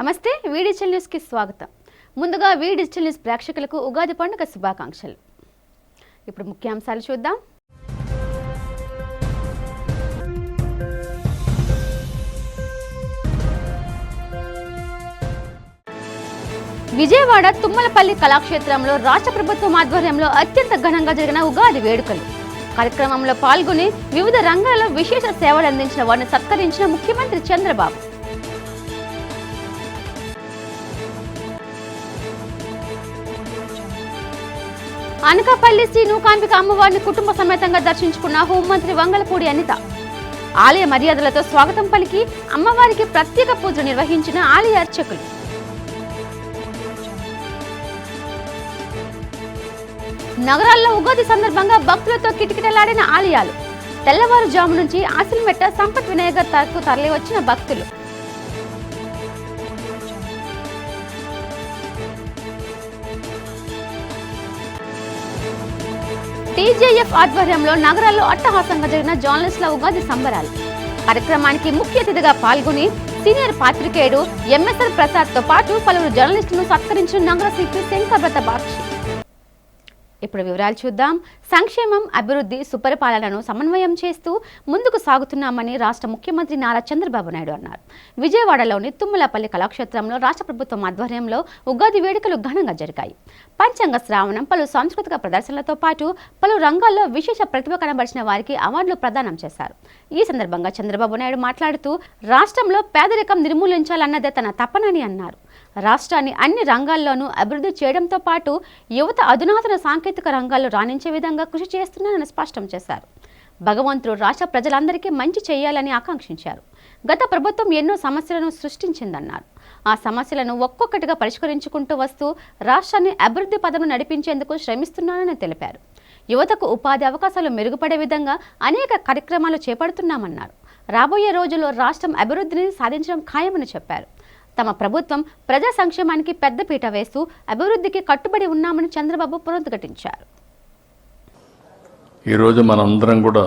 నమస్తే వి digital news కి స్వాగతం. ముందుగా వి డిజిటల్ న్యూస్ ప్రేక్షకులకు ఉగాది పండుగ శుభాకాంక్షలు. ఇప్పుడు ముఖ్యాంశాలు చూద్దాం. విజయవాడ తుమ్మలపల్లి కళాక్షేత్రంలో రాష్ట్ర ప్రభుత్వం ఆధ్వర్యంలో అత్యంత ఘనంగా జరిగిన ఉగాది వేడుకలు. కార్యక్రమంలో పాల్గొని వివిధ రంగాల్లో విశేష సేవలు అందించిన వారిని సత్కరించిన ముఖ్యమంత్రి చంద్రబాబు. అనకాపల్లి శ్రీ నూకాంబిక అమ్మవారిని కుటుంబ సమేతంగా దర్శించుకున్న హోంమంత్రి వంగలపూడి అనిత. ఆలయ మర్యాదలతో స్వాగతం పలికి అమ్మవారికి ప్రత్యేక పూజలు నిర్వహించిన ఆలయ అర్చకులు. నగరాల్లో ఉగాది సందర్భంగా భక్తులతో కిటకిటలాడిన ఆలయాలు. తెల్లవారుజాము నుంచి ఆసిల్మెట్ట సంపత్ వినాయకర్ తరకు తరలి వచ్చిన భక్తులు. టీజేఎఫ్ ఆధ్వర్యంలో నగరాల్లో అట్టహాసంగా జరిగిన జర్నలిస్టుల ఉగాది సంబరాలు. కార్యక్రమానికి ముఖ్య అతిథిగా పాల్గొని సీనియర్ పాత్రికేయుడు ఎంఎస్ఆర్ ప్రసాద్ తో పాటు పలువురు జర్నలిస్టులను సత్కరించిన నగర సిపి శంకర్బత బాక్షి. ఇప్పుడు వివరాలు చూద్దాం. సంక్షేమం, అభివృద్ధి, సుపరిపాలనను సమన్వయం చేస్తూ ముందుకు సాగుతున్నామని రాష్ట్ర ముఖ్యమంత్రి నారా చంద్రబాబు నాయుడు అన్నారు. విజయవాడలోని తుమ్మలపల్లి కళాక్షేత్రంలో రాష్ట్ర ప్రభుత్వం ఆధ్వర్యంలో ఉగాది వేడుకలు ఘనంగా జరిగాయి. పంచాంగ శ్రావణం, పలు సాంస్కృతిక ప్రదర్శనలతో పాటు పలు రంగాల్లో విశేష ప్రతిభ కనబరిచిన వారికి అవార్డులు ప్రదానం చేశారు. ఈ సందర్భంగా చంద్రబాబు నాయుడు మాట్లాడుతూ రాష్ట్రంలో పేదరికం నిర్మూలించాలన్నదే తన తపనని అన్నారు. రాష్ట్రాన్ని అన్ని రంగాల్లోనూ అభివృద్ధి చేయడంతో పాటు యువత అధునాతన సాంకేతిక రంగాల్లో రాణించే విధంగా కృషి చేస్తున్నారని స్పష్టం చేశారు. భగవంతుడు రాష్ట్ర ప్రజలందరికీ మంచి చేయాలని ఆకాంక్షించారు. గత ప్రభుత్వం ఎన్నో సమస్యలను సృష్టించిందన్నారు. ఆ సమస్యలను ఒక్కొక్కటిగా పరిష్కరించుకుంటూ వస్తూ రాష్ట్రాన్ని అభివృద్ధి పథంలో నడిపించేందుకు శ్రమిస్తున్నానని తెలిపారు. యువతకు ఉపాధి అవకాశాలు మెరుగుపడే విధంగా అనేక కార్యక్రమాలు చేపడుతున్నామన్నారు. రాబోయే రోజుల్లో రాష్ట్రం అభివృద్ధిని సాధించడం ఖాయమని చెప్పారు. తమ ప్రభుత్వం ప్రజా సంక్షేమానికి పెద్దపీట వేస్తూ అభివృద్ధికి కట్టుబడి ఉన్నామని చంద్రబాబు పునరుద్ఘాటించారు. ఈరోజు మనందరం కూడా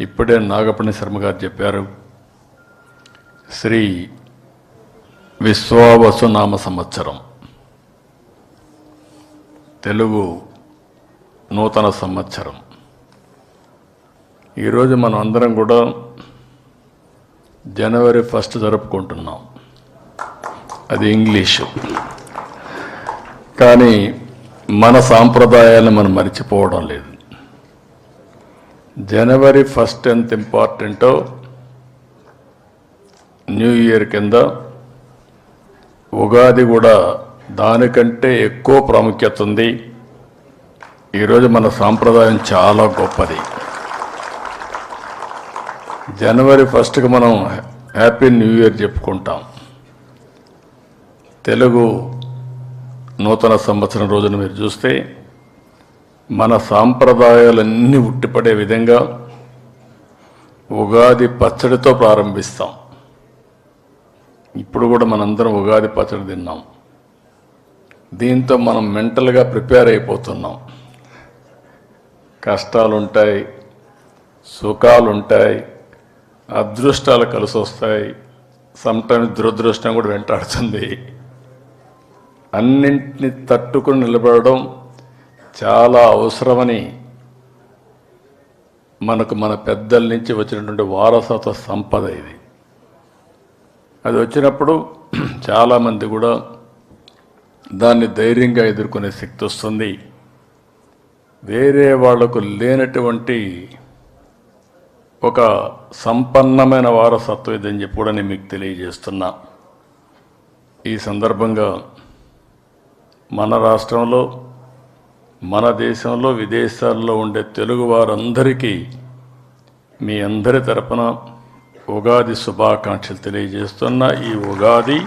ఇప్పుడే నాగపణి శర్మ గారు చెప్పారు, శ్రీ విశ్వావసునామ సంవత్సరం, తెలుగు నూతన సంవత్సరం. ఈరోజు మనం అందరం కూడా జనవరి 1 జరుపుకుంటున్నాం. అది ఇంగ్లీషు. కానీ మన సాంప్రదాయాలను మనం మర్చిపోవడం లేదు. జనవరి 1 ఎంత ఇంపార్టెంటో న్యూ ఇయర్ కింద ఉగాది కూడా దానికంటే ఎక్కువ ప్రాముఖ్యత ఉంది. ఈరోజు మన సాంప్రదాయం చాలా గొప్పది. జనవరి 1కి మనం హ్యాపీ న్యూ ఇయర్ చెప్పుకుంటాం. తెలుగు నూతన సంవత్సరం రోజున మీరు చూస్తే మన సాంప్రదాయాలన్నీ ఉట్టిపడే విధంగా ఉగాది పచ్చడితో ప్రారంభిస్తాం. ఇప్పుడు కూడా మనందరం ఉగాది పచ్చడి తిన్నాం. దీంతో మనం మెంటల్గా ప్రిపేర్ అయిపోతున్నాం. కష్టాలుంటాయి, సుఖాలుంటాయి, అదృష్టాలు కలిసి వస్తాయి, సమ్టైమ్స్ దురదృష్టం కూడా వెంటాడుతుంది. అన్నింటినీ తట్టుకుని నిలబడడం చాలా అవసరమని మనకు మన పెద్దల నుంచి వచ్చినటువంటి వారసత్వ సంపద ఇది. అది వచ్చినప్పుడు చాలామంది కూడా దాన్ని ధైర్యంగా ఎదుర్కొనే శక్తి వస్తుంది. వేరే వాళ్లకు లేనటువంటి ఒక సంపన్నమైన వారసత్వం ఇదని చెప్పి కూడా నేను మీకు తెలియజేస్తున్నా. ఈ సందర్భంగా మన రాష్ట్రంలో, మన దేశంలో, విదేశాల్లో ఉండే తెలుగు వారందరికీ మీ అందరి తరపున ఉగాది శుభాకాంక్షలు తెలియజేస్తున్నా. ఈ ఉగాది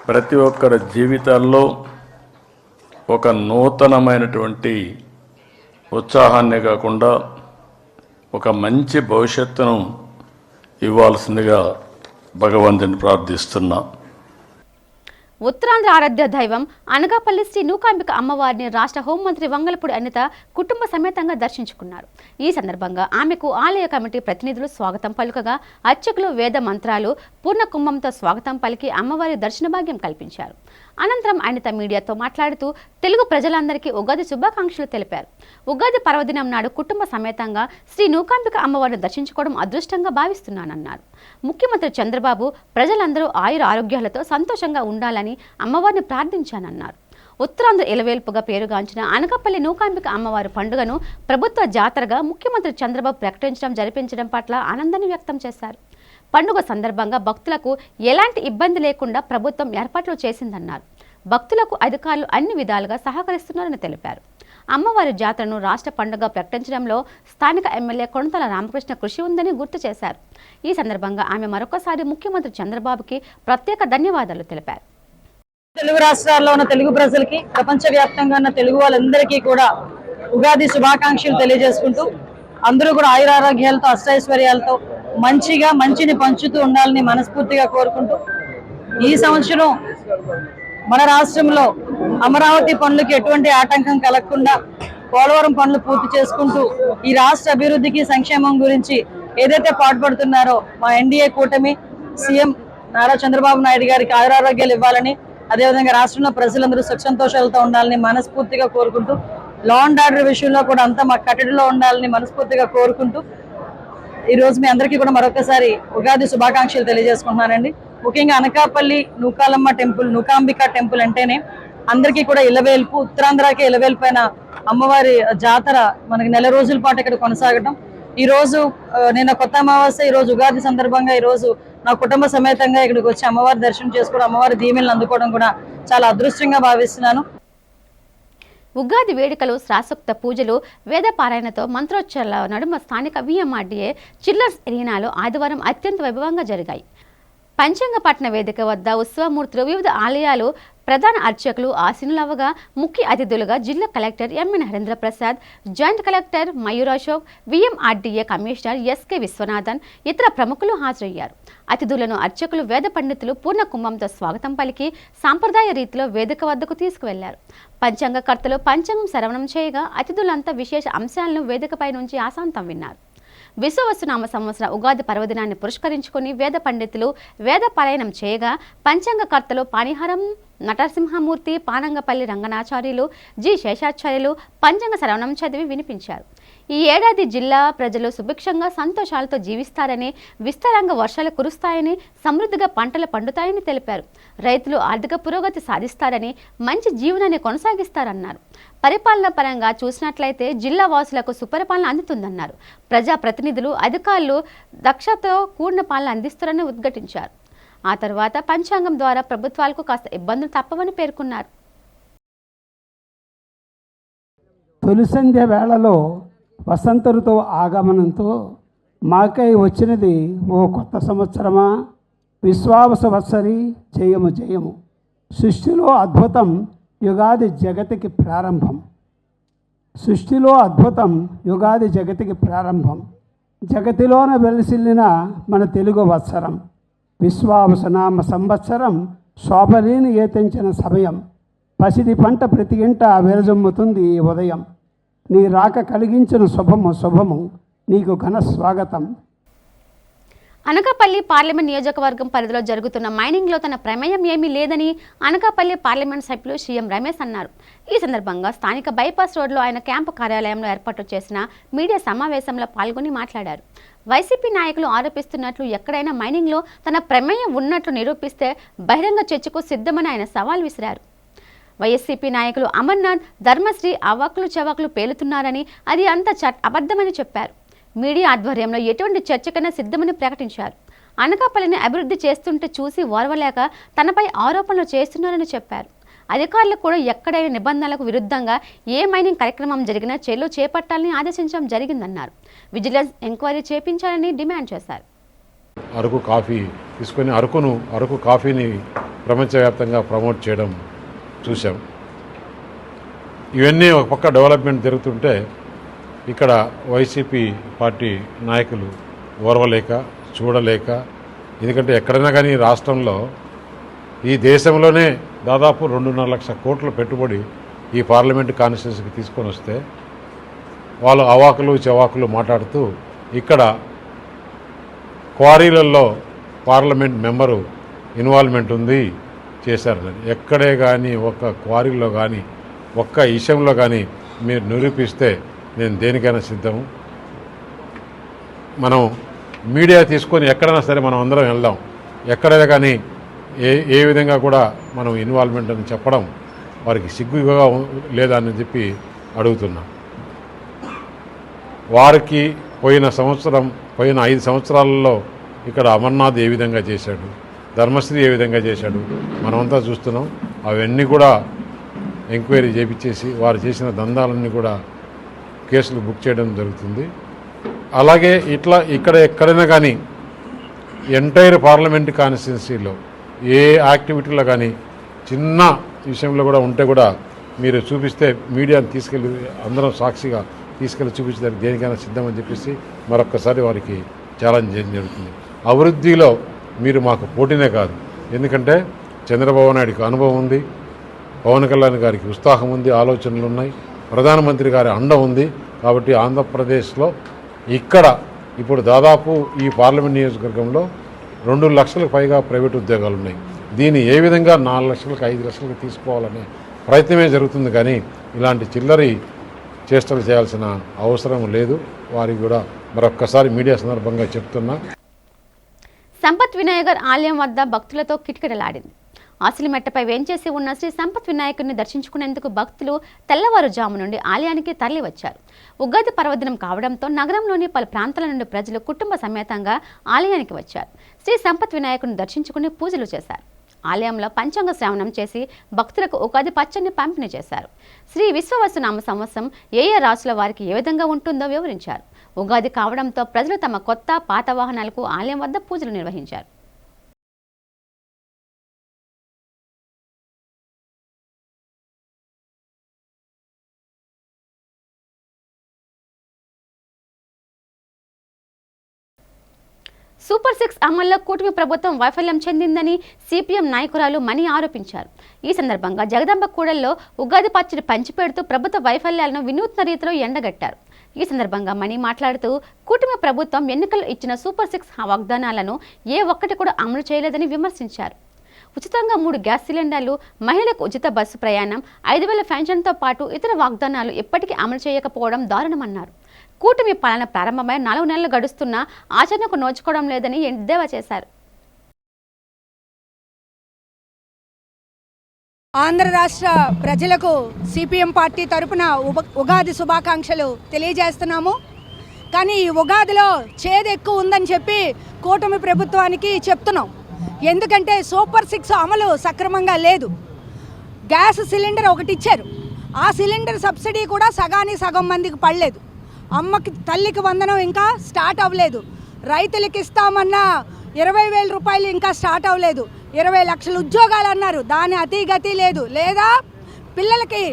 ప్రతి ఒక్కరి జీవితాల్లో ఒక నూతనమైనటువంటి ఉత్సాహాన్ని కాకుండా ఒక మంచి భవిష్యత్తును ఇవ్వాల్సిందిగా భగవంతుని ప్రార్థిస్తున్నా. ఉత్తరాంధ్ర ఆరాధ్య దైవం అనకాపల్లి శ్రీ నూకాంబిక అమ్మవారిని రాష్ట్ర హోంమంత్రి వంగలపూడి అనిత కుటుంబ సమేతంగా దర్శించుకున్నారు. ఈ సందర్భంగా ఆమెకు ఆలయ కమిటీ ప్రతినిధులు స్వాగతం పలుకగా అర్చకులు వేద మంత్రాలు పూర్ణ కుంభంతో స్వాగతం పలికి అమ్మవారి దర్శన భాగ్యం కల్పించారు. అనంతరం అనిత మీడియాతో మాట్లాడుతూ తెలుగు ప్రజలందరికీ ఉగాది శుభాకాంక్షలు తెలిపారు. ఉగాది పర్వదినం నాడు కుటుంబ సమేతంగా శ్రీ నూకాంబిక అమ్మవారిని దర్శించుకోవడం అదృష్టంగా భావిస్తున్నానన్నారు. ముఖ్యమంత్రి చంద్రబాబు ప్రజలందరూ ఆయుర ఆరోగ్యాలతో సంతోషంగా ఉండాలని అమ్మవారిని ప్రార్థించానన్నారు. ఉత్తరాంధ్ర ఇలవేల్పుగా పేరుగాంచిన అనకాపల్లి నూకాంబిక అమ్మవారి పండుగను ప్రభుత్వ జాతరగా ముఖ్యమంత్రి చంద్రబాబు జరిపించడం పట్ల ఆనందాన్ని వ్యక్తం చేశారు. పండుగ సందర్భంగా భక్తులకు ఎలాంటి ఇబ్బంది లేకుండా ప్రభుత్వం ఏర్పాట్లు చేసిందన్నారు. భక్తులకు అధికారులు అన్ని విధాలుగా సహకరిస్తున్నారని తెలిపారు. అమ్మవారి జాతరను రాష్ట్ర పండుగ ప్రకటించడంలో స్థానిక ఎమ్మెల్యే కొణతల రామకృష్ణ కృషి ఉందని గుర్తు చేశారు. ఈ సందర్భంగా ఆమె మరొకసారి ముఖ్యమంత్రి చంద్రబాబుకి ప్రత్యేక ధన్యవాదాలు తెలిపారు. తెలుగు రాష్ట్రాల్లో ఉన్న తెలుగు ప్రజలకి, ప్రపంచవ్యాప్తంగా ఉన్న తెలుగు వాళ్ళందరికీ కూడా ఉగాది శుభాకాంక్షలు తెలియజేసుకుంటూ అందరూ కూడా ఆయురారోగ్యాలతో అష్టైశ్వర్యాలతో మంచిని పంచుతూ ఉండాలని మనస్ఫూర్తిగా కోరుకుంటూ ఈ సంవత్సరం మన రాష్ట్రంలో అమరావతి పనులకి ఎటువంటి ఆటంకం కలగకుండా పోలవరం పనులు పూర్తి చేసుకుంటూ ఈ రాష్ట్ర అభివృద్ధికి సంక్షేమం గురించి ఏదైతే పాటుపడుతున్నారో మా ఎన్డీఏ కూటమి సీఎం నారా చంద్రబాబు నాయుడు గారికి ఆయురారోగ్యాలు ఇవ్వాలని, అదేవిధంగా రాష్ట్రంలో ప్రజలందరూ సుఖ సంతోషాలతో ఉండాలని మనస్ఫూర్తిగా కోరుకుంటూ లా అండ్ ఆర్డర్ విషయంలో కూడా అంతా మా కట్టడిలో ఉండాలని మనస్ఫూర్తిగా కోరుకుంటూ ఈ రోజు మీ అందరికీ కూడా మరొకసారి ఉగాది శుభాకాంక్షలు తెలియజేసుకుంటున్నానండి. ముఖ్యంగా అనకాపల్లి నూకాలమ్మ టెంపుల్, నూకాంబిక టెంపుల్ అంటేనే అందరికీ కూడా ఇలవేల్పు, ఉత్తరాంధ్రకి ఇలవేల్పైన అమ్మవారి జాతర మనకి నెల రోజుల పాటు ఇక్కడ కొనసాగటం. ఈ రోజు నిన్న కొత్త అమావాస్య, ఈ రోజు ఉగాది సందర్భంగా ఈ రోజు నా కుటుంబ సమేతంగా ఇక్కడికి వచ్చి అమ్మవారి దర్శనం చేసుకోవడం, అమ్మవారి దీవెనలు అందుకోవడం కూడా చాలా అదృష్టంగా భావిస్తున్నాను. ఉగాది వేడుకలు, శాస్త్రోక్త పూజలు, వేద పారాయణతో మంత్రోచ్చరణల నడుమ స్థానిక VMRDA చిల్డ్రన్స్ ఎరీనాలో ఆదివారం అత్యంత వైభవంగా జరిగాయి. పంచాంగపట్న వేదిక వద్ద ఉత్సవమూర్తులు, వివిధ ఆలయాలు ప్రధాన అర్చకులు ఆసీనులవగా ముఖ్య అతిథులుగా జిల్లా collector MN Harendra Prasad, joint collector Mayur Ashok, VMRDA commissioner SK Viswanathan, ఇతర ప్రముఖులు హాజరయ్యారు. అతిథులను అర్చకులు, వేద పండితులు పూర్ణ కుంభంతో స్వాగతం పలికి సాంప్రదాయ రీతిలో వేదిక వద్దకు తీసుకువెళ్లారు. పంచాంగకర్తలు పంచాంగం శ్రవణం చేయగా అతిథులంతా విశేష అంశాలను వేదికపై నుంచి ఆశాంతం విన్నారు. విశ్వవసునామ సంవత్సర ఉగాది పర్వదినాన్ని పురస్కరించుకుని వేద పండితులు వేద పారాయణం చేయగా పంచాంగకర్తలు పానిహారం నటసింహమూర్తి, పానంగపల్లి రంగనాచార్యులు, G శేషాచార్యులు పంచాంగ శ్రవణం చదివి వినిపించారు. ఈ ఏడాది జిల్లా ప్రజలు సుభిక్షంగా సంతోషాలతో జీవిస్తారని, విస్తారంగా వర్షాలు కురుస్తాయని, సమృద్ధిగా పంటలు పండుతాయని తెలిపారు. రైతులు ఆర్థిక పురోగతి సాధిస్తారని, మంచి జీవనాన్ని కొనసాగిస్తారన్నారు. పరిపాలన పరంగా చూసినట్లయితే జిల్లా వాసులకు సుపరిపాలన అందుతుందన్నారు. ప్రజాప్రతినిధులు, అధికారులు దక్షతతో కూడిన పాలన అందిస్తారని ఉద్ఘాటించారు. ఆ తర్వాత పంచాంగం ద్వారా ప్రభుత్వాలకు కాస్త ఇబ్బందులు తప్పవని పేర్కొన్నారు. తొలిసంధ్య వేళలో వసంత ఋతువు ఆగమనంతో మాకై వచ్చినది ఓ కొత్త సంవత్సరమా, విశ్వావస వత్సరి జయము జయము. సృష్టిలో అద్భుతం యుగాది జగతికి ప్రారంభం. సృష్టిలో అద్భుతం యుగాది జగతికి ప్రారంభం. జగతిలోన వెలిసిల్లిన మన తెలుగు వత్సరం. విశ్వావసనామ సంవత్సరం శోభలేని ఏతించిన సమయం. పసిడి పంట ప్రతి ఇంట విరజమ్ముతుంది ఈ ఉదయం. నీ రాక కలిగించిన శుభము శుభము, నీకు ఘన స్వాగతం. అనకాపల్లి పార్లమెంట్ నియోజకవర్గం పరిధిలో జరుగుతున్న మైనింగ్లో తన ప్రమేయం ఏమీ లేదని అనకాపల్లి పార్లమెంట్ సభ్యులు CM రమేష్ అన్నారు. ఈ సందర్భంగా స్థానిక బైపాస్ రోడ్లో ఆయన క్యాంపు కార్యాలయంలో ఏర్పాటు చేసిన మీడియా సమావేశంలో పాల్గొని మాట్లాడారు. వైసీపీ నాయకులు ఆరోపిస్తున్నట్లు ఎక్కడైనా మైనింగ్లో తన ప్రమేయం ఉన్నట్లు నిరూపిస్తే బహిరంగ చర్చకు సిద్ధమని ఆయన సవాల్ విసిరారు. వైఎస్సీపీ నాయకులు అమర్నాథ్, ధర్మశ్రీ అవాకులు చవాకులు పేలుతున్నారని, అది అంత అబద్ధమని చెప్పారు. మీడియా ఆధ్వర్యంలో ఎటువంటి చర్చకైనా సిద్ధమని ప్రకటించారు. అనకాపల్లిని అభివృద్ధి చేస్తుంటే చూసి ఓర్వలేక తనపై ఆరోపణలు చేస్తున్నారని చెప్పారు. అధికారులు కూడా ఎక్కడైనా నిబంధనలకు విరుద్ధంగా ఏ మైనింగ్ కార్యక్రమం జరిగినా చర్యలు చేపట్టాలని ఆదేశించడం జరిగిందన్నారు. విజిలెన్స్ ఎంక్వైరీ చేపించాలని డిమాండ్ చేశారు. అరకు కాఫీ తీసుకొని అరకు కాఫీని ప్రపంచవ్యాప్తంగా ప్రమోట్ చేయడం చూసాం. ఇవన్నీ ఒక పక్క డెవలప్మెంట్ జరుగుతుంటే ఇక్కడ వైసీపీ పార్టీ నాయకులు ఓర్వలేక చూడలేక, ఎందుకంటే ఎక్కడైనా కానీ రాష్ట్రంలో ఈ దేశంలోనే దాదాపు 2.5 లక్షల కోట్ల పెట్టుబడి ఈ పార్లమెంటు కాన్స్టిట్యూన్సీకి తీసుకొని వస్తే వాళ్ళు అవాకులు చవాకులు మాట్లాడుతూ ఇక్కడ క్వారీలలో పార్లమెంట్ మెంబరు ఇన్వాల్వ్మెంట్ ఉంది చేశారని. ఎక్కడే కానీ ఒక్క క్వారీలో కానీ ఒక్క విషయంలో కానీ మీరు నిరూపిస్తే నేను దేనికైనా సిద్ధము. మనం మీడియా తీసుకొని ఎక్కడైనా సరే మనం అందరం వెళ్దాం. ఎక్కడైనా కానీ ఏ విధంగా కూడా మనం ఇన్వాల్వ్మెంట్ అని చెప్పడం వారికి సిగ్గుగా లేదా అని చెప్పి అడుగుతున్నాం. వారికి పోయిన 5 సంవత్సరాలలో ఇక్కడ అమర్నాథ్ ఏ విధంగా చేశాడు, ధర్మశ్రీ ఏ విధంగా చేశాడు మనమంతా చూస్తున్నాం. అవన్నీ కూడా ఎంక్వైరీ చేపించేసి వారు చేసిన దందాలన్నీ కూడా కేసులు బుక్ చేయడం జరుగుతుంది. అలాగే ఇక్కడ ఎక్కడైనా కానీ ఎంటైర్ పార్లమెంట్ కాన్స్టిట్యున్సీలో ఏ యాక్టివిటీలో కానీ చిన్న విషయంలో కూడా ఉంటే కూడా మీరు చూపిస్తే మీడియాని తీసుకెళ్ళి అందరం సాక్షిగా తీసుకెళ్ళి చూపించడానికి దేనికైనా సిద్ధమని చెప్పేసి మరొక్కసారి వారికి ఛాలెంజ్ చేయడం జరుగుతుంది. అభివృద్ధిలో మీరు మాకు పోటీనే కాదు, ఎందుకంటే చంద్రబాబు నాయుడుకి అనుభవం ఉంది, పవన్ కళ్యాణ్ గారికి ఉత్సాహం ఉంది, ఆలోచనలు ఉన్నాయి, ప్రధానమంత్రి గారి అండ ఉంది. కాబట్టి ఆంధ్రప్రదేశ్లో ఇక్కడ ఇప్పుడు దాదాపు ఈ పార్లమెంట్ నియోజకవర్గంలో 2 లక్షలకు పైగా ప్రైవేట్ ఉద్యోగాలు ఉన్నాయి. దీన్ని ఏ విధంగా 4 లక్షలకు 5 లక్షలకు తీసుకోవాలనే ప్రయత్నమే జరుగుతుంది. కానీ ఇలాంటి చిల్లరి చేష్టలు చేయాల్సిన అవసరం లేదు. వారికి కూడా మరొక్కసారి మీడియా సందర్భంగా చెప్తున్నా. సంపత్ వినాయకర్ ఆలయం వద్ద భక్తులతో కిటకిటలాడింది. ఆసిలిమెట్టపై వేంచేసి ఉన్న శ్రీ సంపత్ వినాయకుడిని దర్శించుకునేందుకు భక్తులు తెల్లవారుజాము నుండి ఆలయానికి తరలివచ్చారు. ఉగాది పర్వదినం కావడంతో నగరంలోని పలు ప్రాంతాల నుండి ప్రజలు కుటుంబ సమేతంగా ఆలయానికి వచ్చారు. శ్రీ సంపత్ వినాయకుడిని దర్శించుకుని పూజలు చేశారు. ఆలయంలో పంచాంగ శ్రవణం చేసి భక్తులకు ఉగాది పచ్చడిని పంపిణీ చేశారు. శ్రీ విశ్వవసునామ సంవత్సరం ఏ రాసుల వారికి ఏ విధంగా ఉంటుందో వివరించారు. ఉగాది కావడంతో ప్రజలు తమ కొత్త పాత వాహనాలకు ఆలయం వద్ద పూజలు నిర్వహించారు. సూపర్ 6 అమల్లో కూటమి ప్రభుత్వం వైఫల్యం చెందిందని సిపిఎం నాయకురాలు మణి ఆరోపించారు. ఈ సందర్భంగా జగదాంబ కూడల్లో ఉగాది పచ్చడి పంచిపెడుతూ ప్రభుత్వ వైఫల్యాలను వినూత్న రీతిలో ఎండగట్టారు. ఈ సందర్భంగా మణి మాట్లాడుతూ కూటమి ప్రభుత్వం ఎన్నికల్లో ఇచ్చిన సూపర్ 6 వాగ్దానాలను ఏ ఒక్కటి కూడా అమలు చేయలేదని విమర్శించారు. ఉచితంగా 3 గ్యాస్ సిలిండర్లు, మహిళలకు ఉచిత బస్సు ప్రయాణం, 5,000 పెన్షన్తో పాటు ఇతర వాగ్దానాలు ఇప్పటికీ అమలు చేయకపోవడం దారుణమన్నారు. కూటమి పాలన ప్రారంభమై 4 నెలలు గడుస్తున్నా ఆచరణకు నోచుకోవడం లేదని ఎద్దేవా చేశారు. ఆంధ్ర రాష్ట్ర ప్రజలకు సిపిఎం పార్టీ తరపున ఉగాది శుభాకాంక్షలు తెలియజేస్తున్నాము. కానీ ఈ ఉగాదిలో చేదు ఎక్కువ ఉందని చెప్పి కూటమి ప్రభుత్వానికి చెప్తున్నాం. ఎందుకంటే సూపర్ 6 అమలు సక్రమంగా లేదు. గ్యాస్ సిలిండర్ ఒకటి ఇచ్చారు, ఆ సిలిండర్ సబ్సిడీ కూడా సగం మందికి పడలేదు. అమ్మకి తల్లికి వందనం ఇంకా స్టార్ట్ అవ్వలేదు. రైతులకి ఇస్తామన్న 20,000 రూపాయలు ఇంకా స్టార్ట్ అవ్వలేదు. 20 లక్షల ఉద్యోగాలు అన్నారు, దాని అతిగతి లేదు. లేదా పిల్లలకి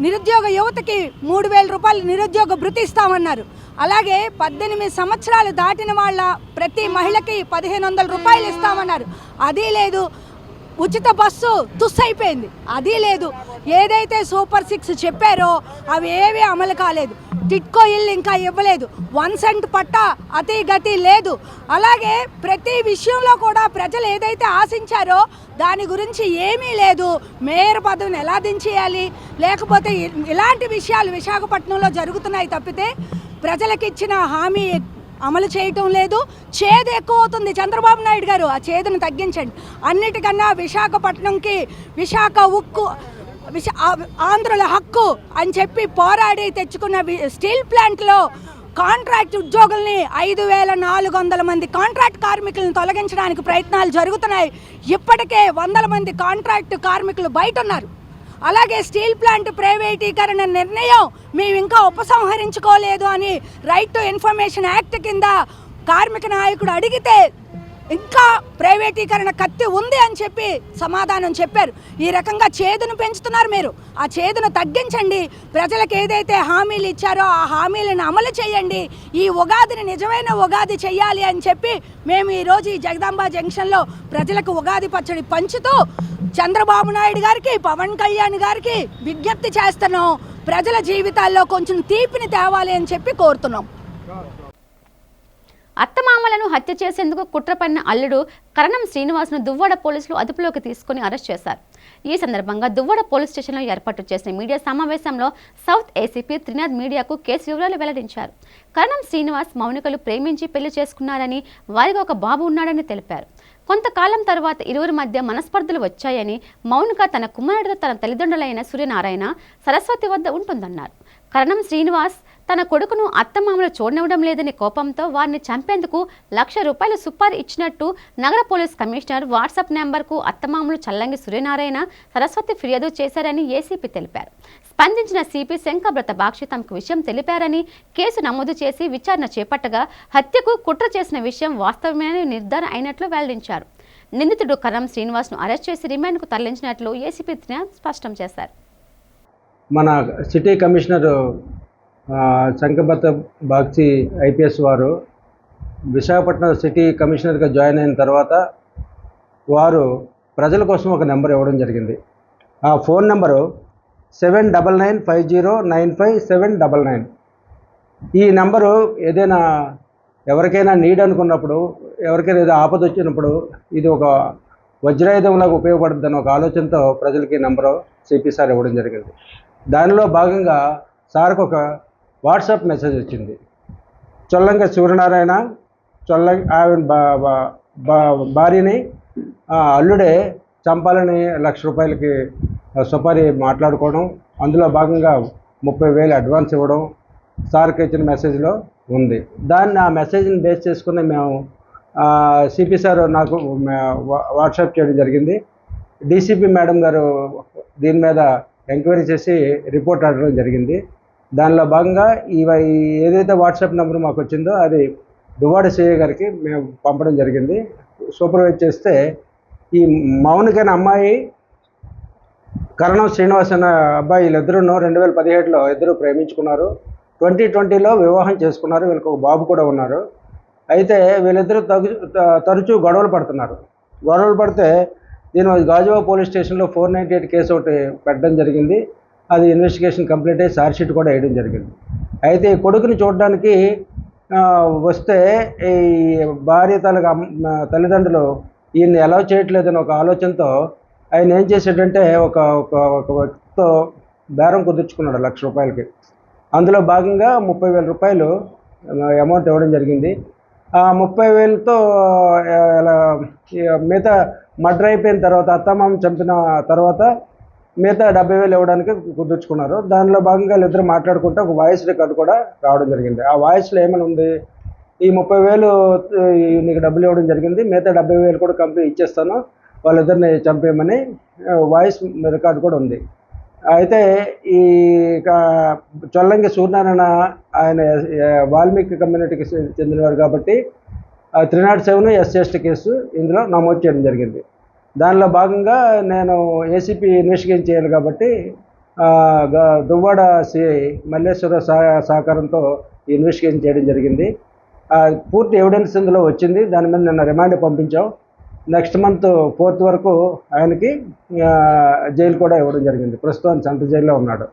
నిరుద్యోగ యువతకి 3,000 రూపాయలు నిరుద్యోగ భృతి ఇస్తామన్నారు. అలాగే 18 సంవత్సరాలు దాటిన వాళ్ళ ప్రతి మహిళకి 1,500 రూపాయలు ఇస్తామన్నారు, అది లేదు. ఉచిత బస్సు తుస్సైపోయింది, అది లేదు. ఏదైతే సూపర్ 6 చెప్పారో అవి ఏవీ అమలు కాలేదు. టిట్కో ఇల్లు ఇంకా ఇవ్వలేదు. 1 సెంట్ పట్టా అతి గతి లేదు. అలాగే ప్రతి విషయంలో కూడా ప్రజలు ఏదైతే ఆశించారో దాని గురించి ఏమీ లేదు. మేయర్ పదవిని ఎలా దించేయాలి, లేకపోతే ఇలాంటి విషయాలు విశాఖపట్నంలో జరుగుతున్నాయి తప్పితే ప్రజలకు ఇచ్చిన హామీ అమలు చేయటం లేదు. చేదు ఎక్కువ అవుతుంది. చంద్రబాబు నాయుడు గారు ఆ చేదును తగ్గించండి. అన్నిటికన్నా విశాఖపట్నంకి విశాఖ ఉక్కు, ఆంధ్రుల హక్కు అని చెప్పి పోరాడి తెచ్చుకున్న స్టీల్ ప్లాంట్లో కాంట్రాక్ట్ ఉద్యోగుల్ని 5,400 మంది కాంట్రాక్ట్ కార్మికులను తొలగించడానికి ప్రయత్నాలు జరుగుతున్నాయి. ఇప్పటికే 100 మంది కాంట్రాక్ట్ కార్మికులు బయట ఉన్నారు. అలాగే స్టీల్ ప్లాంట్ ప్రైవేటీకరణ నిర్ణయం మేము ఇంకా ఉపసంహరించుకోలేదు అని రైట్ టు ఇన్ఫర్మేషన్ యాక్ట్ కింద కార్మిక నాయకుడు అడిగితే ఇంకా ప్రైవేటీకరణ కత్తి ఉంది అని చెప్పి సమాధానం చెప్పారు. ఈ రకంగా చేదును పెంచుతున్నారు మీరు. ఆ చేదును తగ్గించండి. ప్రజలకు ఏదైతే హామీలు ఇచ్చారో ఆ హామీలను అమలు చేయండి. ఈ ఉగాదిని నిజమైన ఉగాది చెయ్యాలి అని చెప్పి మేము ఈరోజు ఈ జగదాంబ జంక్షన్లో ప్రజలకు ఉగాది పచ్చడి పంచుతూ చంద్రబాబు నాయుడు గారికి, పవన్ కళ్యాణ్ గారికి విజ్ఞప్తి చేస్తున్నాం. ప్రజల జీవితాల్లో కొంచెం తీపిని తేవాలి అని చెప్పి కోరుతున్నాం. అత్తమామలను హత్య చేసేందుకు కుట్ర పన్న అల్లుడు కరణం శ్రీనివాస్ను దువ్వాడ పోలీసులు అదుపులోకి తీసుకుని అరెస్ట్ చేశారు. ఈ సందర్భంగా దువ్వాడ పోలీస్ స్టేషన్లో ఏర్పాటు చేసిన మీడియా సమావేశంలో సౌత్ ఏసీపీ త్రినాథ్ మీడియాకు కేసు వివరాలు వెల్లడించారు. కరణం శ్రీనివాస్ మౌనికలు ప్రేమించి పెళ్లి చేసుకున్నారని, వారికి ఒక బాబు ఉన్నాడని తెలిపారు. కొంతకాలం తర్వాత ఇరువురి మధ్య మనస్పర్ధలు వచ్చాయని, మౌనిక తన కుమారుడితో తన తల్లిదండ్రులైన సూర్యనారాయణ, సరస్వతి వద్ద ఉంటుందన్నారు. కరణం శ్రీనివాస్ తన కొడుకును అత్తమామలు చూడనివ్వడం లేదని కోపంతో వారిని చంపేందుకు ₹1,00,000 సుపారీ ఇచ్చినట్టు నగర పోలీస్ కమిషనర్ వాట్సాప్ నెంబర్కు అత్తమామలు చల్లంగి సూర్యనారాయణ, సరస్వతి ఫిర్యాదు చేశారని ఏసీపీ తెలిపారు. స్పందించిన సిపి శంకబ్రత బాక్షి తమకు విషయం తెలిపారని, కేసు నమోదు చేసి విచారణ చేపట్టగా హత్యకు కుట్ర చేసిన విషయం వాస్తవమేనని నిర్ధారణ అయినట్లు వెల్లడించారు. నిందితుడు కరణం శ్రీనివాస్ను అరెస్ట్ చేసి రిమాండ్కు తరలించినట్లు ఏసీపీ స్పష్టం చేశారు. మన city commissioner Shankhabrata Bakshi IPS వారు విశాఖపట్నం సిటీ కమిషనర్గా జాయిన్ అయిన తర్వాత వారు ప్రజల కోసం ఒక నెంబర్ ఇవ్వడం జరిగింది. ఆ ఫోన్ నెంబరు 7995095799. ఈ నెంబరు ఏదైనా ఎవరికైనా నీడ్ అనుకున్నప్పుడు, ఎవరికైనా ఏదో ఆపద వచ్చినప్పుడు ఇది ఒక వజ్రాయుధంలాగా ఉపయోగపడుతుందని ఒక ఆలోచనతో ప్రజలకి నెంబరు సిపి సార్ ఇవ్వడం జరిగింది. దానిలో భాగంగా సార్కు ఒక వాట్సాప్ మెసేజ్ వచ్చింది. చొల్లంగ సూర్యనారాయణ ఆవిడ భార్యని అల్లుడే చంపాలని ₹1,00,000కి సుపారీ మాట్లాడుకోవడం, అందులో భాగంగా 30,000 అడ్వాన్స్ ఇవ్వడం సార్కి ఇచ్చిన మెసేజ్లో ఉంది. దాన్ని ఆ మెసేజ్ని బేస్ చేసుకుని మేము సిపి సార్ నాకు వాట్సాప్ చేయడం జరిగింది. డీసీపీ మేడం గారు దీని మీద ఎంక్వైరీ చేసి రిపోర్ట్ అడగడం జరిగింది. దానిలో భాగంగా ఏదైతే వాట్సాప్ నెంబర్ మాకు వచ్చిందో అది దువ్వాడ సిఐ గారికి మేము పంపడం జరిగింది. సూపర్వైజ్ చేస్తే ఈ మౌనిక అనే అమ్మాయి, కరణం శ్రీనివాస్ అనే అబ్బాయి, వీళ్ళిద్దరూ 2017లో ఇద్దరు ప్రేమించుకున్నారు. 2020లో వివాహం చేసుకున్నారు. వీళ్ళకి ఒక బాబు కూడా ఉన్నారు. అయితే వీళ్ళిద్దరూ తరచూ గొడవలు పడుతున్నారు. గొడవలు పడితే దీని గాజువా పోలీస్ స్టేషన్లో 498 కేసు ఒకటి పెట్టడం జరిగింది. అది ఇన్వెస్టిగేషన్ కంప్లీట్ అయ్యి ఛార్జ్షీట్ కూడా వేయడం జరిగింది. అయితే ఈ కొడుకుని చూడడానికి వస్తే ఈ భార్య తల్లిదండ్రులు ఈయన్ని అలౌ చేయట్లేదని ఒక ఆలోచనతో ఆయన ఏం చేశాడంటే ఒక వ్యక్తితో బేరం కుదుర్చుకున్నాడు ₹1,00,000కి. అందులో భాగంగా ₹30,000 అమౌంట్ ఇవ్వడం జరిగింది. ఆ 30,000తో మిగతా మర్డర్ అయిపోయిన తర్వాత, అత్తమామ చంపిన తర్వాత మిగతా 70,000 ఇవ్వడానికి కుదుర్చుకున్నారు. దానిలో భాగంగా వీళ్ళిద్దరు మాట్లాడుకుంటే ఒక వాయిస్ రికార్డు కూడా రావడం జరిగింది. ఆ వాయిస్లో ఏమని ఉంది, ఈ 30,000 నీకు డబ్బులు ఇవ్వడం జరిగింది, మిగతా 70,000 కూడా కంపెనీ ఇచ్చేస్తాను, వాళ్ళిద్దరిని చంపేయమని వాయిస్ రికార్డు కూడా ఉంది. అయితే ఈ చొల్లంగి సూర్యనారాయణ ఆయన వాల్మీకి కమ్యూనిటీకి చెందినవారు కాబట్టి 307 SC/ST కేసు ఇందులో నమోదు చేయడం జరిగింది. దానిలో భాగంగా నేను ఏసీపీ ఇన్వెస్టిగేషన్ చేయాలి కాబట్టి దువ్వాడ సిఐ మల్లేశ్వర సహకారంతో ఇన్వెస్టిగేషన్ చేయడం జరిగింది. పూర్తి ఎవిడెన్స్ ఇందులో వచ్చింది. దాని మీద నిన్న రిమాండ్ పంపించాం. నెక్స్ట్ మంత్ 4th వరకు ఆయనకి జైలు కూడా ఇవ్వడం జరిగింది. ప్రస్తుతం సెంట్రల్ జైల్లో ఉన్నాడు.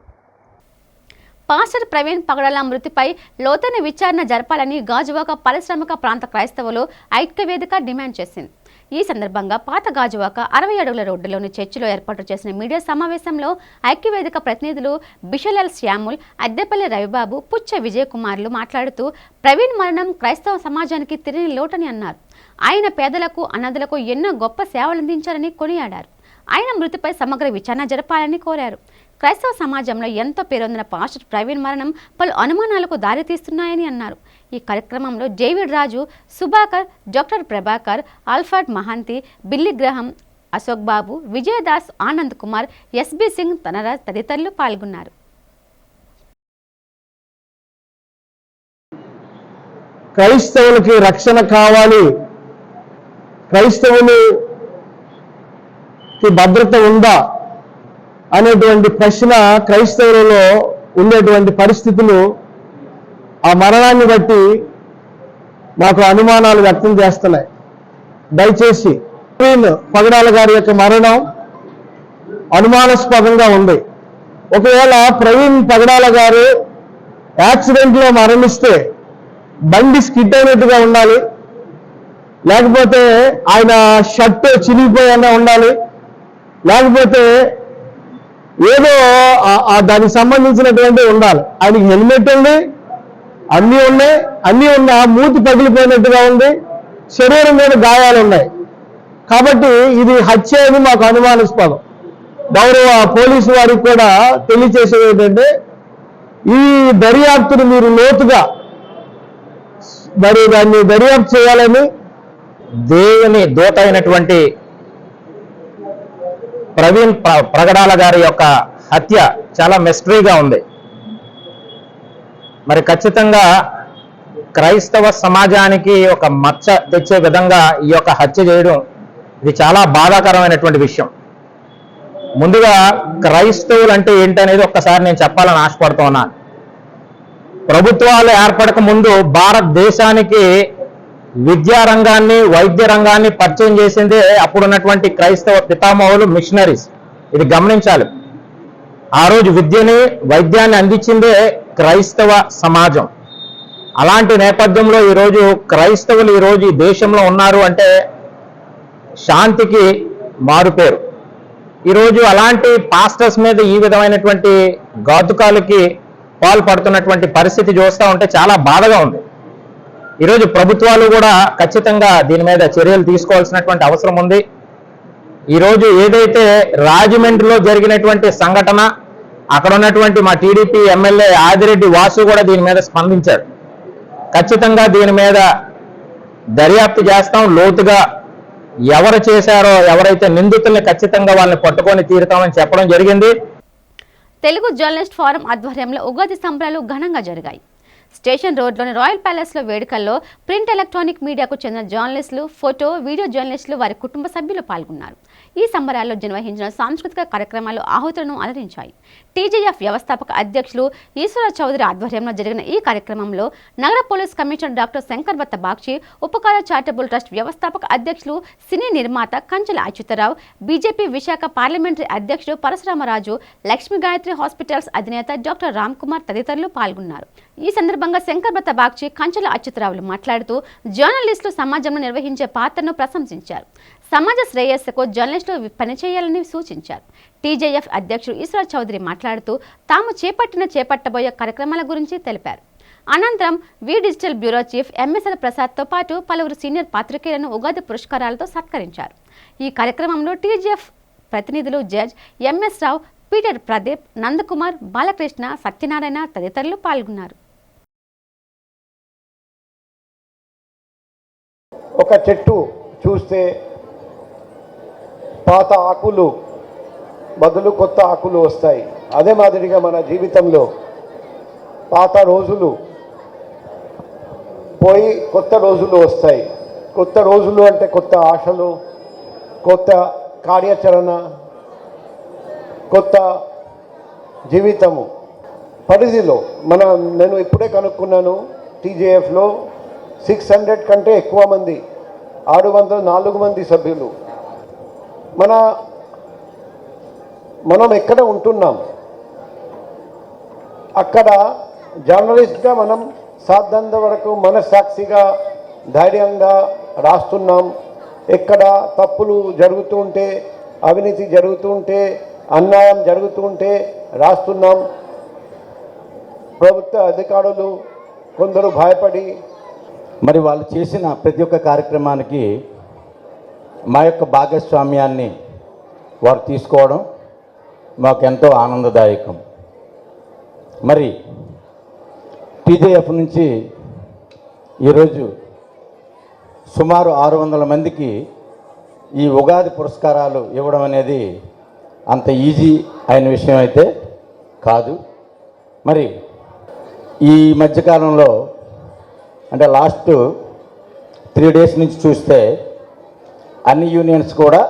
పాస్టర్ ప్రవీణ్ పగడాల మృతిపై లోతైన విచారణ జరపాలని గాజువాక పారిశ్రామిక ప్రాంత క్రైస్తవులు ఐక్యవేదిక డిమాండ్ చేసింది. ఈ సందర్భంగా పాత గాజువాక 60 అడుగుల రోడ్డులోని చర్చిలో ఏర్పాటు చేసిన మీడియా సమావేశంలో ఐక్యవేదిక ప్రతినిధులు బిషలాల్ శ్యాముల్, అద్దెపల్లి రవిబాబు, పుచ్చ విజయ్ కుమార్లు మాట్లాడుతూ ప్రవీణ్ మరణం క్రైస్తవ సమాజానికి తిరిగి లోటని అన్నారు. ఆయన పేదలకు, అనాథలకు ఎన్నో గొప్ప సేవలందించారని కొనియాడారు. ఆయన మృతిపై సమగ్ర విచారణ జరపాలని కోరారు. క్రైస్తవ సమాజంలో ఎంతో పేరొందిన పాస్టర్ ప్రవీణ్ మరణం పలు అనుమానాలకు దారితీస్తున్నాయని అన్నారు. ఈ కార్యక్రమంలో జేవిడ్ రాజు, సుభాకర్, డాక్టర్ ప్రభాకర్, ఆల్ఫర్డ్ మహంతి, బిల్లి గ్రహం, అశోక్ బాబు, విజయదాస్, ఆనంద్ కుమార్, ఎస్బి సింగ్, తనరాజ్ తదితరులు పాల్గొన్నారు. క్రైస్తవులకి రక్షణ కావాలి, క్రైస్తవులకి భద్రత ఉందా అనేటువంటి ప్రశ్న క్రైస్తవులలో ఉండేటువంటి పరిస్థితులు ఆ మరణాన్ని బట్టి మాకు అనుమానాలు వ్యక్తం చేస్తున్నాయి. దయచేసి ప్రవీణ్ పగడాల గారి యొక్క మరణం అనుమానాస్పదంగా ఉంది. ఒకవేళ ప్రవీణ్ పగడాల గారు యాక్సిడెంట్లో మరణిస్తే బండి స్కిడ్ అయినట్టుగా ఉండాలి, లేకపోతే ఆయన షర్ట్ చిరిగిపోయినా ఉండాలి, లేకపోతే ఏదో దానికి సంబంధించినటువంటి ఉండాలి. ఆయనకి హెల్మెట్ ఉంది, అన్నీ ఉన్నా మూతి పగిలిపోయినట్టుగా ఉంది, శరీరం మీద గాయాలు ఉన్నాయి. కాబట్టి ఇది హత్య అని మాకు అనుమానాస్పదం. గౌరవ పోలీసు వారికి కూడా తెలియజేసేది ఏంటంటే ఈ దర్యాప్తును మీరు లోతుగా దాన్ని దర్యాప్తు చేయాలని. దేవుని దూత అయినటువంటి ప్రవీణ్ ప్రగడాల గారి యొక్క హత్య చాలా మిస్టరీగా ఉంది. మరి ఖచ్చితంగా క్రైస్తవ సమాజానికి ఒక మచ్చ తెచ్చే విధంగా ఈ యొక్క హత్య చేయడం ఇది చాలా బాధాకరమైనటువంటి విషయం. ముందుగా క్రైస్తవులు అంటే ఏంటనేది ఒక్కసారి నేను చెప్పాలని ఆశపడుతూ ఉన్నాను. ప్రభుత్వాలు ఏర్పడక ముందు భారతదేశానికి విద్యా రంగాన్ని, వైద్య రంగాన్ని పరిచయం చేసిందే అప్పుడున్నటువంటి క్రైస్తవ పితామహులు, మిషనరీస్. ఇది గమనించాలి. ఆ రోజు విద్యని, వైద్యాన్ని అందించిందే క్రైస్తవ సమాజం. అలాంటి నేపథ్యంలో ఈరోజు క్రైస్తవులు ఈరోజు ఈ దేశంలో ఉన్నారు అంటే శాంతికి మారుపేరు. ఈరోజు అలాంటి పాస్టర్స్ మీద ఈ విధమైనటువంటి ఘాతుకాలకి పాల్పడుతున్నటువంటి పరిస్థితి చూస్తూ ఉంటే చాలా బాధగా ఉంది. ఈరోజు ప్రభుత్వాలు కూడా ఖచ్చితంగా దీని మీద చర్యలు తీసుకోవాల్సినటువంటి అవసరం ఉంది. ఈరోజు ఏదైతే రాజమండ్రిలో జరిగినటువంటి సంఘటన, అక్కడ ఉన్నటువంటి మా టీడీపీ ఎమ్మెల్యే ఆదిరెడ్డి వాసు కూడా దీని మీద స్పందించారు. ఖచ్చితంగా దీని మీద దర్యాప్తు చేస్తాం, లోతుగా ఎవరు చేశారో, ఎవరైతే నిందితుల్ని ఖచ్చితంగా వాళ్ళని పట్టుకొని తీరుతామని చెప్పడం జరిగింది. తెలుగు జర్నలిస్ట్ ఫోరం ఆధ్వర్యంలో ఉగాది సంబరాలు ఘనంగా జరిగాయి. స్టేషన్ రోడ్లోని రాయల్ ప్యాలెస్లో వేడుకల్లో ప్రింట్ ఎలక్ట్రానిక్ మీడియాకు చెందిన జర్నలిస్టులు, ఫోటో, వీడియో జర్నలిస్టులు, వారి కుటుంబ సభ్యులు పాల్గొన్నారు. ఈ సంబరాల్లో నిర్వహించిన సాంస్కృతిక కార్యక్రమాలు ఆహుతులను అలరించాయి. టీజేఎఫ్ వ్యవస్థాపక అధ్యక్షులు ఈశ్వర చౌదరి ఆధ్వర్యంలో జరిగిన ఈ కార్యక్రమంలో నగర police commissioner doctor Shankar బత్త Bakshi, ఉపకార చారిటబుల్ ట్రస్ట్ వ్యవస్థాపక అధ్యక్షులు, సినీ నిర్మాత కంచెల అచ్యుతరావు, బీజేపీ విశాఖ పార్లమెంటరీ అధ్యక్షుడు పరశురామరాజు, లక్ష్మీ గాయత్రి హాస్పిటల్స్ అధినేత డాక్టర్ రామ్ కుమార్ తదితరులు పాల్గొన్నారు. ఈ సందర్భంగా శంకర్ బత్త బాక్షి, కంచెల అచ్యుతరావులు మాట్లాడుతూ జర్నలిస్టులు సమాజంలో నిర్వహించే పాత్రను ప్రశంసించారు. సమాజ శ్రేయస్సుకు జర్నలిస్టులు పనిచేయాలని సూచించారు. టీజేఎఫ్ అధ్యక్షుడు ఈశ్వర్ చౌదరి మాట్లాడుతూ తాము చేపట్టబోయే కార్యక్రమాల గురించి తెలిపారు. అనంతరం వి డిజిటల్ బ్యూరో చీఫ్ ఎంఎస్ఎల్ ప్రసాద్తో పాటు పలువురు సీనియర్ పాత్రికేయులను ఉగాది పురస్కారాలతో సత్కరించారు. ఈ కార్యక్రమంలో టీజేఎఫ్ ప్రతినిధులు జడ్జ్ ఎంఎస్ రావు, పీటర్ ప్రదీప్, నందకుమార్, బాలకృష్ణ, సత్యనారాయణ తదితరులు పాల్గొన్నారు. ఒక చెట్టు చూస్తే పాత ఆకులు బదులు కొత్త ఆకులు వస్తాయి. అదే మాదిరిగా మన జీవితంలో పాత రోజులు పోయి కొత్త రోజులు వస్తాయి. కొత్త రోజులు అంటే కొత్త ఆశలు, కొత్త కార్యాచరణ, కొత్త జీవితము పరిధిలో నేను ఇప్పుడే కనుక్కున్నాను. టీజేఎఫ్లో 600 కంటే ఎక్కువ మంది, 604 మంది సభ్యులు. మనం ఎక్కడ ఉంటున్నాం, అక్కడ జర్నలిస్ట్గా మనం సాధ్యంత వరకు మనస్సాక్షిగా ధైర్యంగా రాస్తున్నాం. ఎక్కడ తప్పులు జరుగుతూ ఉంటే, అవినీతి జరుగుతూ ఉంటే, అన్యాయం జరుగుతూ ఉంటే రాస్తున్నాం. ప్రభుత్వ అధికారులు కొందరు భయపడి మరి వాళ్ళు చేసిన ప్రతి ఒక్క కార్యక్రమానికి మా యొక్క భాగస్వామ్యాన్ని వారు తీసుకోవడం మాకు ఎంతో ఆనందదాయకం. మరి టీజేఎఫ్ నుంచి ఈరోజు సుమారు 600 మందికి ఈ ఉగాది పురస్కారాలు ఇవ్వడం అనేది అంత ఈజీ అయిన విషయం అయితే కాదు. మరి ఈ మధ్యకాలంలో అంటే లాస్ట్ 3 డేస్ నుంచి చూస్తే అన్ని యూనియన్స్ కూడా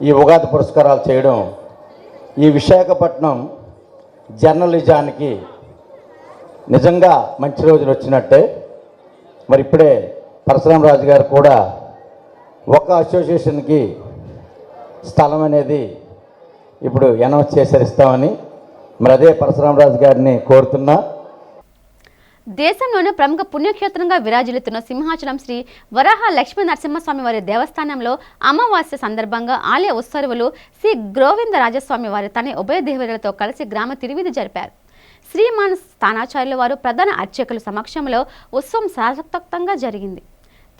ఈ ఉగాది పురస్కారాలు చేయడం ఈ విశాఖపట్నం జర్నలిజానికి నిజంగా మంచి రోజులు వచ్చినట్టే. మరి ఇప్పుడే పరశురామరాజు గారు కూడా ఒక అసోసియేషన్కి స్థలం అనేది ఇప్పుడు అనౌన్స్ చేసరిస్తామని మరి అదే పరశురామరాజు గారిని కోరుతున్నా. దేశంలోనే ప్రముఖ పుణ్యక్షేత్రంగా విరాజిల్లుతున్న సింహాచలం శ్రీ వరాహ లక్ష్మీ నరసింహస్వామి వారి దేవస్థానంలో అమావాస్య సందర్భంగా ఆలయ ఉత్సవులు శ్రీ గోవిందరాజస్వామి వారి తన ఉభయ దేవతలతో కలిసి గ్రామ తిరువిధి జరిపారు. శ్రీమాన్ స్థానాచార్యుల వారు ప్రధాన అర్చకుల సమక్షంలో ఉత్సవం శాస్త్రోక్తంగా జరిగింది.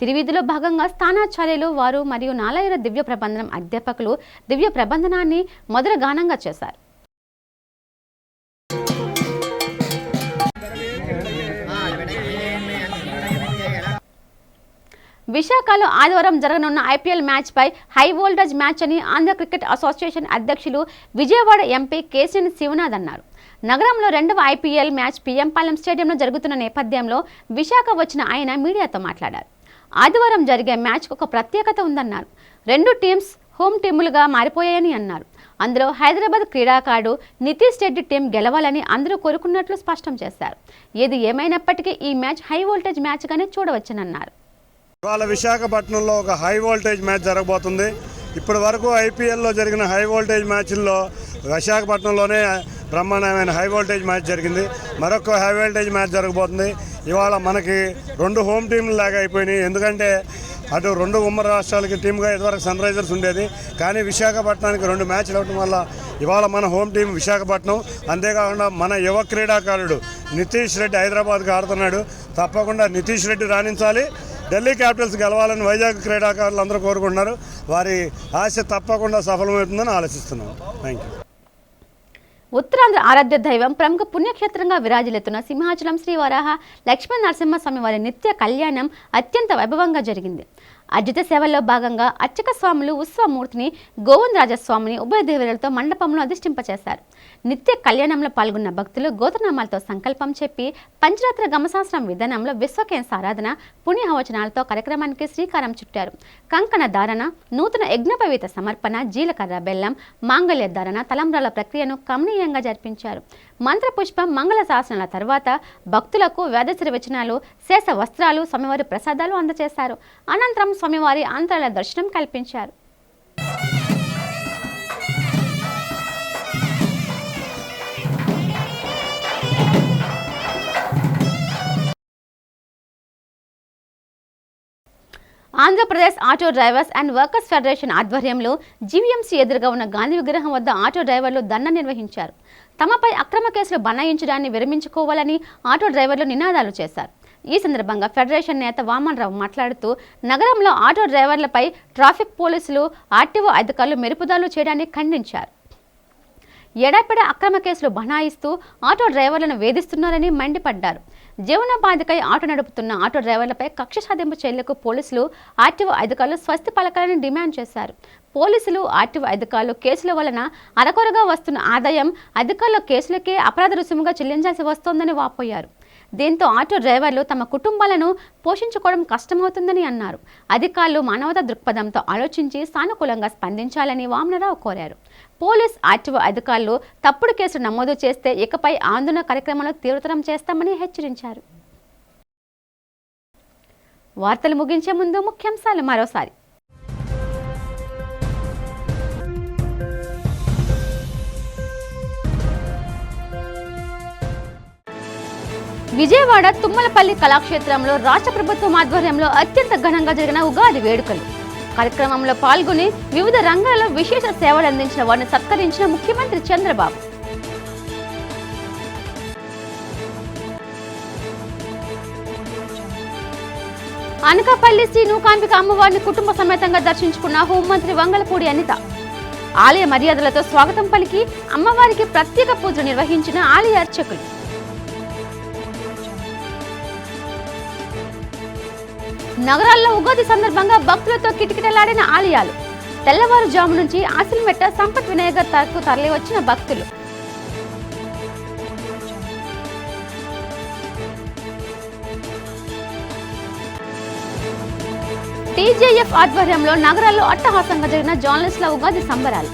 తిరువిధిలో భాగంగా స్థానాచార్యులు వారు మరియు నాలాయుర దివ్య ప్రబంధనం అధ్యాపకులు దివ్య ప్రబంధనాన్ని మొదల గానంగా చేశారు. విశాఖలో ఆదివారం జరగనున్న ఐపీఎల్ మ్యాచ్పై హై వోల్టేజ్ మ్యాచ్ అని ఆంధ్ర క్రికెట్ అసోసియేషన్ అధ్యక్షులు విజయవాడ ఎంపీ కేశినేని శివనాథ్ అన్నారు. నగరంలో రెండవ ఐపీఎల్ మ్యాచ్ పిఎంపాలెం స్టేడియంలో జరుగుతున్న నేపథ్యంలో విశాఖ వచ్చిన ఆయన మీడియాతో మాట్లాడారు. ఆదివారం జరిగే మ్యాచ్కు ఒక ప్రత్యేకత ఉందన్నారు. రెండు టీమ్స్ హోమ్ టీములుగా మారిపోయాయని అన్నారు. అందులో హైదరాబాద్ క్రీడాకారుడు నితీష్ రెడ్డి టీం గెలవాలని అందరూ కోరుకున్నట్లు స్పష్టం చేశారు. ఏది ఏమైనప్పటికీ ఈ మ్యాచ్ హై వోల్టేజ్ మ్యాచ్గానే చూడవచ్చునన్నారు. ఇవాళ విశాఖపట్నంలో ఒక హై వోల్టేజ్ మ్యాచ్ జరగబోతుంది. ఇప్పటి వరకు ఐపీఎల్లో జరిగిన హై వోల్టేజ్ మ్యాచ్ల్లో విశాఖపట్నంలోనే బ్రహ్మాండమైన హై వోల్టేజ్ మ్యాచ్ జరిగింది. మరొక హై వోల్టేజ్ మ్యాచ్ జరగబోతుంది. ఇవాళ మనకి రెండు హోమ్ టీంలు లాగా అయిపోయినాయి. ఎందుకంటే అటు రెండు ఉమ్మడి రాష్ట్రాలకి టీమ్గా ఇదివరకు సన్ రైజర్స్ ఉండేది, కానీ విశాఖపట్నానికి రెండు మ్యాచ్లు అవ్వడం వల్ల ఇవాళ మన హోమ్ టీం విశాఖపట్నం. అంతేకాకుండా మన యువ క్రీడాకారుడు నితీష్ రెడ్డి హైదరాబాద్కి ఆడుతున్నాడు. తప్పకుండా నితీష్ రెడ్డి రాణించాలి, ఢిల్లీ క్యాపిటల్స్ గెలవాలని వైజాగ్ క్రీడాకారులు అందరూ కోరుకుంటున్నారు. వారి ఆశ తప్పకుండా సఫలమవుతుందని ఆలోచిస్తున్నాం. Thank you. ఉత్తరాంధ్ర ఆరాధ్య దైవం ప్రముఖ పుణ్యక్షేత్రంగా విరాజిల్లుతున్న సింహాచలం శ్రీ వరాహ లక్ష్మీ నరసింహస్వామి వారి నిత్య కళ్యాణం అత్యంత వైభవంగా జరిగింది. అర్జిత సేవల్లో భాగంగా అర్చక స్వాములు ఉత్సవమూర్తిని గోవిందరాజస్వామిని ఉభయ దేవతలతో మండపంలో అధిష్ఠింపచేశారు. నిత్య కళ్యాణంలో పాల్గొన్న భక్తులు గోత్రనామాలతో సంకల్పం చెప్పి పంచరాత్ర గమశాస్త్రం విధానంలో విశ్వకేన్ సారాధన పుణ్యహవచనాలతో కార్యక్రమానికి శ్రీకారం చుట్టారు. కంకణ ధారణ, నూతన యజ్ఞపవీత సమర్పణ, జీలకర్ర బెల్లం, మాంగళ్య ధారణ, తలంబ్రాల ప్రక్రియను కమనీయంగా జరిపించారు. మంత్రపుష్పం, మంగళ శాసనాల తర్వాత భక్తులకు వేదశ్రీవచనాలు, శేష వస్త్రాలు, స్వామివారి ప్రసాదాలు అందజేశారు. అనంతరం స్వామివారి ఆంతరాల దర్శనం కల్పించారు. Andhra Pradesh auto drivers and workers federation ఆధ్వర్యంలో జీవీఎంసీ ఎదురుగా ఉన్న గాంధీ విగ్రహం వద్ద ఆటో డ్రైవర్లు ధర్నా నిర్వహించారు. తమపై అక్రమ కేసులు బనాయించడాన్ని విరమించుకోవాలని ఆటో డ్రైవర్లు నినాదాలు చేశారు. ఈ సందర్భంగా ఫెడరేషన్ నేత వామన్రావు మాట్లాడుతూ నగరంలో ఆటో డ్రైవర్లపై ట్రాఫిక్ పోలీసులు, ఆర్టీఓ అధికారులు మెరుపుదాడులు చేయడాన్ని ఖండించారు. ఎడాపెడా అక్రమ కేసులు బనాయిస్తూ ఆటో డ్రైవర్లను వేధిస్తున్నారని మండిపడ్డారు. జీవనోపాధికై ఆటో నడుపుతున్న ఆటో డ్రైవర్లపై కక్ష సాధింపు చర్యలకు పోలీసులు, ఆర్టీఓ అధికారులు స్వస్తి పలకాలని డిమాండ్ చేశారు. పోలీసులు, ఆర్టీఓ అధికారులు కేసుల వలన అరకొరగా వస్తున్న ఆదాయం అధికారుల కేసులకే అపరాధ రుసుముగా చెల్లించాల్సి వస్తోందని వాపోయారు. దీంతో ఆటో డ్రైవర్లు తమ కుటుంబాలను పోషించుకోవడం కష్టమవుతుందని అన్నారు. అధికారులు మానవతా దృక్పథంతో ఆలోచించి సానుకూలంగా స్పందించాలని వామనరావు కోరారు. పోలీస్, ఆర్టీఓ అధికారులు తప్పుడు కేసులు నమోదు చేస్తే ఇకపై ఆందోళన కార్యక్రమాలను తీవ్రతరం చేస్తామని హెచ్చరించారు. వార్తలు ముగించే ముందు ముఖ్యాంశాలు మరోసారి. విజయవాడ తుమ్మలపల్లి కళాక్షేత్రంలో రాష్ట్ర ప్రభుత్వం ఆధ్వర్యంలో అత్యంత ఘనంగా జరిగిన ఉగాది వేడుకలు. కార్యక్రమంలో పాల్గొని వివిధ రంగాల్లో విశేష సేవలు అందించిన వారిని సత్కరించిన ముఖ్యమంత్రి చంద్రబాబు. అనకాపల్లి శ్రీ నూకాంబిక అమ్మవారిని కుటుంబ సమేతంగా దర్శించుకున్న హోంమంత్రి వంగలపూడి అనిత. ఆలయ మర్యాదలతో స్వాగతం పలికి అమ్మవారికి ప్రత్యేక పూజలు నిర్వహించిన ఆలయ అర్చకులు. నగరాల్లో ఉగాది సందర్భంగా భక్తులతో కిటకిటలాడిన ఆలయాలు. తెల్లవారుజాము నుంచి ఆసిల్మెట్ట సంపత్ వినాయకర్ తరకు తరలి వచ్చిన భక్తులు. టీజేఎఫ్ ఆధ్వర్యంలో నగరాల్లో అట్టహాసంగా జరిగిన జర్నలిస్టుల ఉగాది సంబరాలు.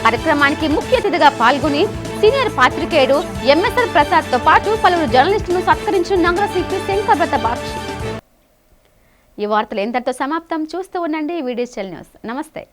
కార్యక్రమానికి ముఖ్య అతిథిగా పాల్గొని సీనియర్ పాత్రికేయుడు ఎంఎస్ఆర్ ప్రసాద్ తో పాటు పలువురు జర్నలిస్టులను సత్కరించిన నగర సిపి శంకర్ బాక్షి. ఈ వార్తలు ఎంతటితో సమాప్తం. చూస్తూ ఉండండి వీడియోస్ న్యూస్. నమస్తే.